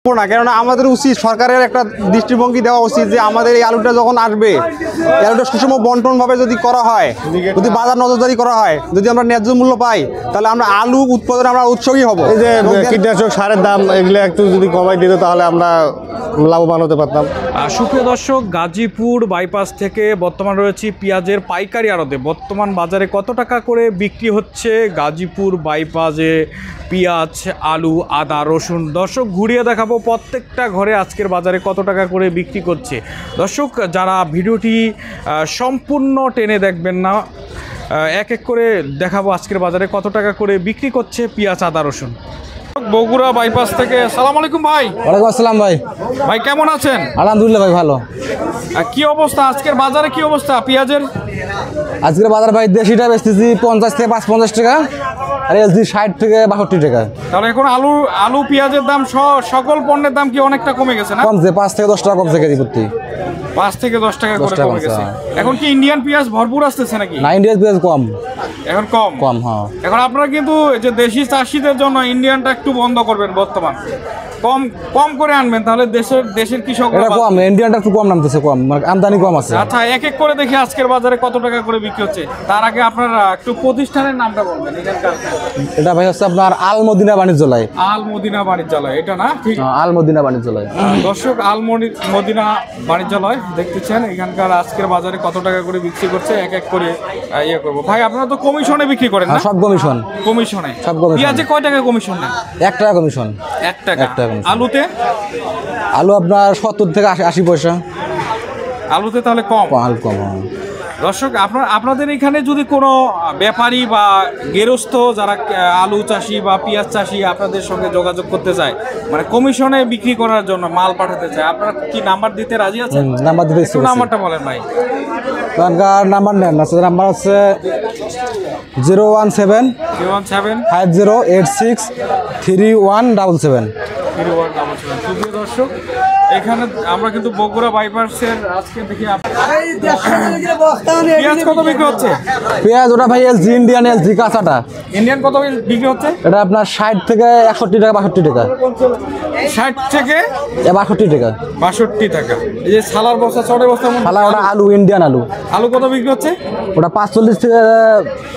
না, কেননা আমাদের উচিত সরকারের একটা দৃষ্টিভঙ্গি দেওয়া উচিত যে আমাদের এই আলুটা যখন আসবে এই আলুটা সুষম বন্টন ভাবে যদি করা হয়, যদি বাজার নজরদারি করা হয়, যদি আমরা ন্যায্য মূল্য পাই, তাহলে আমরা আলু উৎপাদনে আমরা উৎসাহী হব। এই যে কীটনাশক সারের দাম এগুলো একটু যদি কমাই দিত তাহলে আমরা লাভবান হতে পারতাম। সুপ্রিয় দর্শক, গাজীপুর বাইপাস থেকে বর্তমান রয়েছে পেঁয়াজের পাইকারি আড়তে। বর্তমান বাজারে কত টাকা করে বিক্রি হচ্ছে গাজীপুর বাইপাসে পেঁয়াজ, আলু, আদা, রসুন? দর্শক, ঘুরিয়ে দেখাবো প্রত্যেকটা ঘরে আজকের বাজারে কত টাকা করে বিক্রি করছে। দর্শক, যারা ভিডিওটি সম্পূর্ণ টেনে দেখবেন না, এক এক করে দেখাবো আজকের বাজারে কত টাকা করে বিক্রি করছে পেঁয়াজ, আদা, রসুন। বগুড়া বাইপাস থেকে সালাম আলাইকুম ভাই। ওয়ালাইকুম আসসালাম ভাই। ভাই কেমন আছেন? আলহামদুলিল্লাহ ভাই, ভালো। কি অবস্থা আজকের বাজারে, কি অবস্থা পেঁয়াজের? আজকের বাজার ভাই দেশিটা বেচতেছি 50 থেকে 55 টাকা, আর এলজি 60 থেকে 62 টাকা। তাহলে এখন আলু পেঁয়াজের দাম সকল পণ্যের দাম কি অনেকটা কমে গেছে না? কমছে, 5 থেকে 10 টাকা কমছে কেজি প্রতি। 5 থেকে 10 টাকা করে কমে গেছে। এখন কি ইন্ডিয়ান পেঁয়াজ ভরপুর আসতেছে নাকি? না, ইন্ডিয়ান পেঁয়াজ কম। এখন কম কম, হ্যাঁ। এখন আপনারা কিন্তু যে দেশি চাষিদের জন্য ইন্ডিয়ানটা একটু বন্ধ করবেন, বর্তমান কম করে আনবেন, তাহলে দেশের কৃষক কম, ইন্ডিয়ানটা একটু কম নামতেছে, কম মানে আমদানি কম আছে। আচ্ছা, এক এক করে দেখি আজকের বাজারে কত টাকা করে বিক্রি হচ্ছে। তার আগে আপনারা একটু প্রতিষ্ঠানের নামটা বলবেন এখানকার। এটা ভাই হচ্ছে আপনার আল মদিনা বাণিজ্যালয়। আল মদিনা বাণিজ্যালয়, এটা না? ঠিক, আল মদিনা বাণিজ্যালয়। দর্শক, আল মদিনা বাণিজ্যালয় দেখতেছেন। এখানকার আজকের বাজারে কত টাকা করে বিক্রি করছে এক এক করে ইয়ে করবো। ভাই, আপনারা তো কমিশনে বিক্রি করেন না? সব কমিশন। কমিশনে সব কমিশন। পেঁয়াজে কয় টাকা কমিশন নেন? 1 টাকা কমিশন। 1 টাকা। আলুতে? আলু আপনার 70 থেকে 80 পয়সা। আলুতে তাহলে কম? আলু কম। দর্শক, আপনাদের এখানে যদি কোনো ব্যাপারী বা গেরস্থ যারা আলু চাষি বা পেঁয়াজ চাষি আপনাদের সঙ্গে যোগাযোগ করতে চায়, মানে কমিশনে বিক্রি করার জন্য মাল পাঠাতে চায়, আপনারা কি নাম্বার দিতে রাজি আছেন? নাম্বার দিতে একটু নাম্বারটা বলেন ভাই। নাম্বার নেন, নাম্বার হচ্ছে 017 5086 3177। প্রিয় দর্শক, এখানে আমরা কিন্তু বগুড়া বাইপাসের আজকে দেখি পেঁয়াজ কত বিক্রি হচ্ছে? পেঁয়াজ ওটা ভাই এলজি, ইন্ডিয়ান এলজি কাঁচাটা। ইন্ডিয়ান কত বিক্রি হচ্ছে? এটা আপনার 60 থেকে 61 টাকা, 62 টাকা। 60 থেকে 62 টাকা। 62 টাকা। এই যে সালার বস্তা, চড়ে বস্তা, শালা ওটা আলু, ইন্ডিয়ান আলু। আলু কত বিক্রি হচ্ছে? ওটা 45 থেকে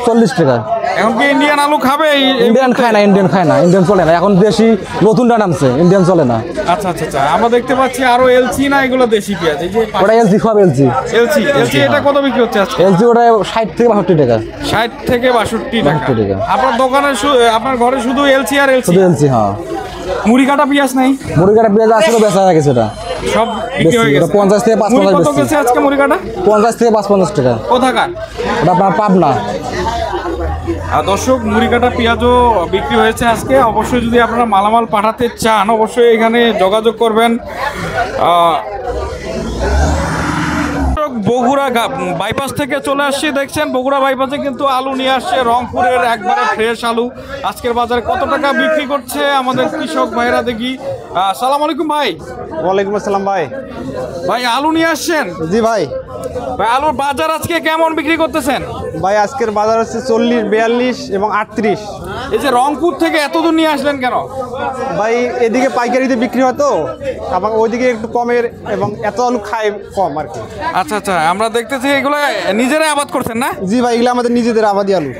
40 টাকা। এখন কি ইন্ডিয়ান আলু খাবে? ইন্ডিয়ান খায় না, ইন্ডিয়ান খায় না, ইন্ডিয়ান চলে না এখন, দেশি নতুনটা নামছে, ইন্ডিয়ান চলে না। আচ্ছা আচ্ছা আচ্ছা, আমরা দেখতে পাচ্ছি আরো এলসি, না এগুলো দেশি পেঁয়াজ? এই যে ওটা এলজি, সব এলজি। এলসি এটা কত বিক্রি হচ্ছে আজকে? এলজি ওটা 60 থেকে 62 টাকা। 60 থেকে 62 টাকা। আপনার দোকানে আপনার ঘরে শুধু এলসি আর এলসি? শুধু এলসি, হ্যাঁ। মুড়ি কাটা পেঁয়াজ নাই? মুড়ি কাটা পেঁয়াজ আসলে বেচা হয়ে গেছে, এটা সব বিক্রি হয়ে গেছে। 50 থেকে 55 কত গেছে আজকে মুড়ি কাটা? 50 থেকে 55 টাকা। কোথাকার? ওটা আপনার পাবনা। আর দর্শক, মুড়ি কাটা পেঁয়াজও বিক্রি হয়েছে আজকে। অবশ্যই যদি আপনারা মালামাল পাঠাতে চান, অবশ্যই এখানে যোগাযোগ করবেন। বগুড়া বাইপাস থেকে চলে আসছি, দেখছেন বগুড়া বাইপাসে কিন্তু আলু নিয়ে আসছে রংপুরের একবারে ফ্রেশ আলু। আজকের বাজারে কত টাকা বিক্রি করছে আমাদের কৃষক ভাইরা দেখি। সালাম আলাইকুম ভাই। ওয়ালাইকুম আসসালাম ভাই। ভাই, আলু নিয়ে আসছেন? জি ভাই। ভাই, আলুর বাজার আজকে কেমন বিক্রি করতেছেন? ভাই, আজকের বাজার হচ্ছে 40, 42 এবং 38। এই যে রংপুর থেকে এত দূর নিয়ে আসলেন কেন? ভাই, এদিকে পাইকারিতে বিক্রি হয় তো, এবং ওইদিকে একটু কমের, এবং এত আলু খায় কম আর কি। আচ্ছা আচ্ছা, আমরা দেখতেছি এগুলো নিজেরাই আবাদ করছেন না? জি ভাই, এগুলো আমাদের নিজেদের আবাদি আলু।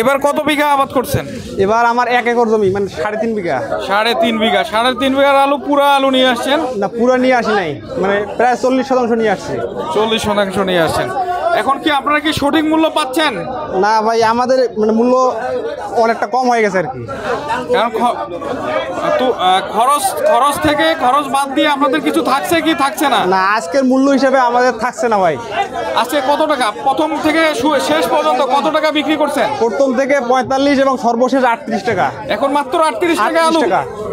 এবার কত বিঘা আবাদ করছেন? এবার আমার 1 একর জমি, মানে 3.5 বিঘা। 3.5 বিঘা। 3.5 বিঘার আলু, পুরা আলু নিয়ে আসছেন? না, পুরো নিয়ে আসি নাই, মানে প্রায় 40% নিয়ে আসছি। 40% নিয়ে আসছেন। এখন কি আপনারা কি সঠিক মূল্য পাচ্ছেন? না ভাই, আমাদের মানে মূল্য অনেকটা কম হয়ে গেছে আর কি। কারণ খরচ বাদ দিয়ে আপনাদের কিছু থাকছে কি থাকছে না? না, আজকের মূল্য হিসাবে আমাদের থাকছে না ভাই। আজকে কত টাকা প্রথম থেকে শেষ পর্যন্ত কত টাকা বিক্রি করছেন? প্রথম থেকে 45 এবং সর্বশেষ 38 টাকা। এখন মাত্র 38 টাকা আলু?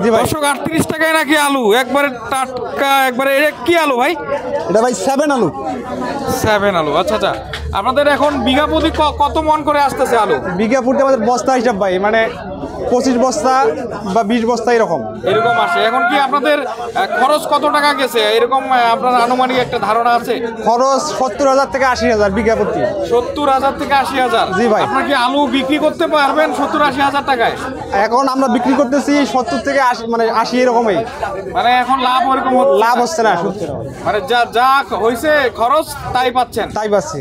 জি ভাই। দর্শক, 38 টাকায় নাকি আলু একবারে টাটকা, একবারে। এটা কি আলু ভাই? এটা ভাই 7 আলু। 7 আলু। আচ্ছা আচ্ছা, আপনাদের এখন বিঘা প্রতি কত মন করে আসতেছে আলু? বিঘা প্রতি আমাদের বস্তা হিসাব ভাই, মানে 25 বস্তা বা 20 বস্তা এরকম আসে। এখন কি আপনাদের খরচ কত টাকা গেছে এরকম আপনার আনুমানিক একটা ধারণা আছে? খরচ 70,000 থেকে 80,000 বিঘা প্রতি। 70,000 থেকে 80,000? জি ভাই। আপনার কি আলু বিক্রি করতে পারবেন 70-80,000 টাকায়? এখন আমরা বিক্রি করতেছি 70 থেকে 80, মানে 80 এরকমই। মানে এখন লাভ ওরকম লাভ হচ্ছে না, সত্যি মানে যা হয়েছে খরচ তাই পাচ্ছেন? তাই পাচ্ছি।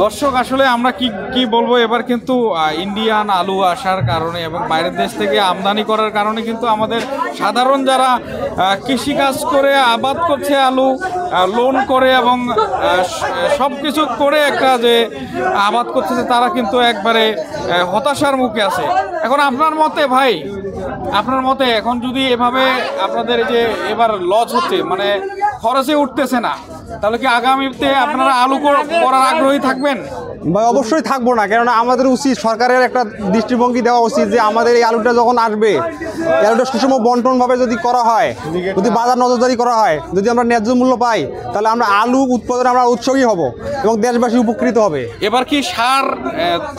দর্শক আসলে আমরা কি বলবো, এবার কিন্তু ইন্ডিয়ান আলু আসার কারণে এবং বাইরের দেশ থেকে আমদানি করার কারণে কিন্তু আমাদের সাধারণ যারা কৃষিকাজ করে আবাদ করছে, আলু লোন করে এবং সব কিছু করে একটা যে আবাদ করতেছে, তারা কিন্তু একবারে হতাশার মুখে আছে। এখন আপনার মতে ভাই, আপনার মতে এখন যদি এভাবে আপনাদের এই যে এবার লস হচ্ছে, মানে খরচে উঠতেছে না, তাহলে কি আগামীতে আপনারা আলু করার আগ্রহী থাকবেন? ভাই অবশ্যই থাকবো না, কেননা আমাদের উচিত, সরকারের একটা দৃষ্টিভঙ্গি দেওয়া উচিত যে আমাদের এই আলুটা যখন আসবে, এই আলুটা সুষম বন্টনভাবে যদি করা হয়, যদি বাজার নজরদারি করা হয়, যদি আমরা ন্যায্য মূল্য পাই, তাহলে আমরা আলু উৎপাদনে আমরা উৎসাহী হব এবং দেশবাসী উপকৃত হবে। এবার কি সার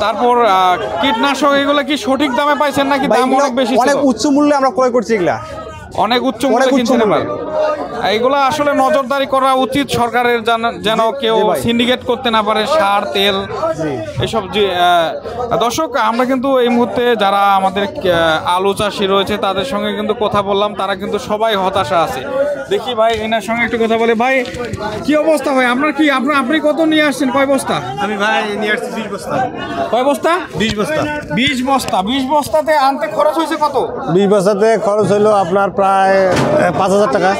তারপর কীটনাশক এগুলো কি সঠিক দামে পাইছেন নাকি দাম অনেক বেশি? অনেক উচ্চ মূল্যে আমরা ক্রয় করছি এগুলা, অনেক উচ্চ মূল্যে কিনছেন। এইগুলো আসলে নজরদারি করা উচিত সরকারের, যেন কেউ সিন্ডিকেট করতে না পারে সার তেল এসব। যে দর্শক, আমরা কিন্তু এই মুহূর্তে যারা আমাদের আলু চাষি রয়েছে তাদের সঙ্গে কিন্তু কথা বললাম, তারা কিন্তু সবাই হতাশা আছে। দেখি ভাই এনার সঙ্গে একটু কথা বলে। ভাই কি অবস্থা ভাই, আপনার কি আপনি কত নিয়ে আসছেন, কয় বস্তা? আমি ভাই নিয়ে আসছি 20 বস্তা। কয় বস্তা? 20 বস্তা। 20 বস্তা। 20 বস্তাতে আনতে খরচ হয়েছে কত? 20 বস্তাতে খরচ হইলো আপনার প্রায় 5,000 টাকা।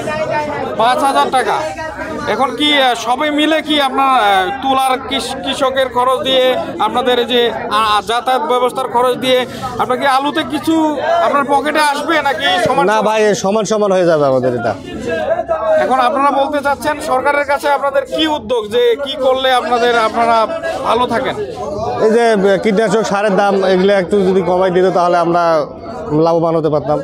5,000 টাকা। এখন কি সবে মিলে কি আপনার তোলার কৃষকের খরচ দিয়ে, আপনাদের যে যাতায়াত ব্যবস্থার খরচ দিয়ে, আপনার কি আলুতে কিছু আপনার পকেটে আসবে নাকি সমান? না ভাই, সমান সমান হয়ে যাবে আমাদের এটা। এখন আপনারা বলতে চাচ্ছেন সরকারের কাছে আপনাদের কি উদ্যোগ, যে কি করলে আপনারা ভালো থাকেন? এই যে কীটনাশক সারের দাম এগুলো একটু যদি কমাই দিত তাহলে আমরা লাভবান হতে পারতাম।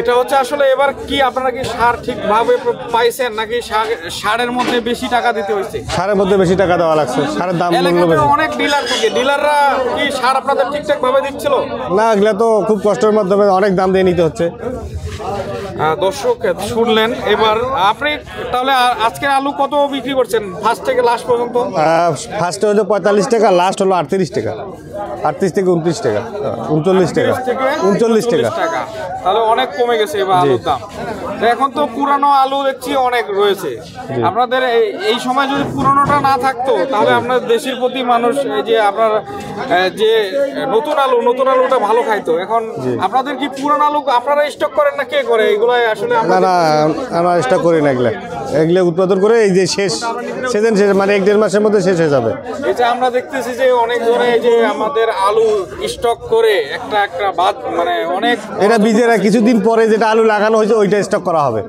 এটা হচ্ছে আসলে এবার কি আপনারা কি সার ঠিকভাবে পাইছেন নাকি সারের মধ্যে বেশি টাকা দিতে হয়েছে? সারের মধ্যে বেশি টাকা দেওয়া লাগছে, সারের দাম মূল্য এলাকাতে বেশি। অনেক ডিলার থাকে, ডিলাররা কি সার আপনাদের ঠিকঠাক ভাবে দিচ্ছিল? না, এগুলো তো খুব কষ্টের মাধ্যমে অনেক দাম দিয়ে নিতে হচ্ছে। দর্শক শুনলেন। এবার আপনি তাহলে আজকে আলু কত বিক্রি করছেন ফার্স্ট থেকে লাস্ট পর্যন্ত? ফার্স্টে হলো 45 টাকা, লাস্ট হলো 38 টাকা। 38 থেকে 29 টাকা, 39 টাকা, 39 টাকা। তাহলে অনেক কমে গেছে এবার আলুর দাম। এখন তো পুরানো আলু দেখছি অনেক রয়েছে। আপনাদের এই সময় যদি পুরানোটা না থাকতো, তাহলে আপনার দেশের প্রতি মানুষ এই যে আপনার যে নতুন আলুটা ভালো খাইতো। এখন আপনাদের কি পুরানো আলু আপনারা স্টক করেন না কে করে? এগুলো আসলে না না, আমরা স্টক করি না। এগুলো উৎপাদন করে এই যে সেদিন শেষ, মানে 1-1.5 মাসের মধ্যে শেষ হয়ে যাবে। এই যে আমরা দেখতেছি যে অনেক ধরে যে আমাদের আলু স্টক করে একটা বাদ, মানে অনেক এটা বীজেরা কিছুদিন পরে যেটা আলু লাগানো হয়েছে ওইটা স্টক করা হবে।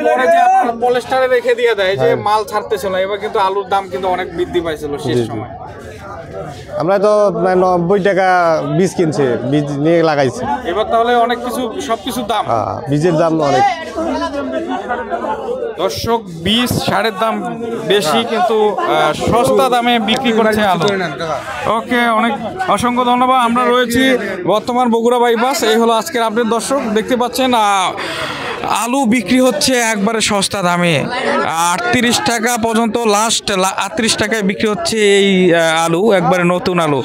পরে যে আপনার পলিস্টারে রেখে দিয়ে দেয় যে মাল ছাড়তেছিল। এবার কিন্তু আলুর দাম কিন্তু অনেক বৃদ্ধি পাইছিল শেষ সময়। আমরা তো প্রায় 90 টাকা বীজ কিনছি, বীজ নিয়ে লাগাইছি। এবার তাহলে অনেক কিছু সবকিছুর দাম, বীজের দাম অনেক। দর্শক, বীজ সারের দাম বেশি কিন্তু সস্তা দামে বিক্রি করছে আলু। ওকে, অসংখ্য ধন্যবাদ। আমরা রয়েছি বর্তমান বগুড়া বাইপাস। এই হলো আজকের আপডেট। দর্শক দেখতে পাচ্ছেন আলু বিক্রি হচ্ছে একবারে সস্তা দামে, 38 টাকা পর্যন্ত, লাস্ট 38 টাকায় বিক্রি হচ্ছে এই আলু, একবারে নতুন আলু।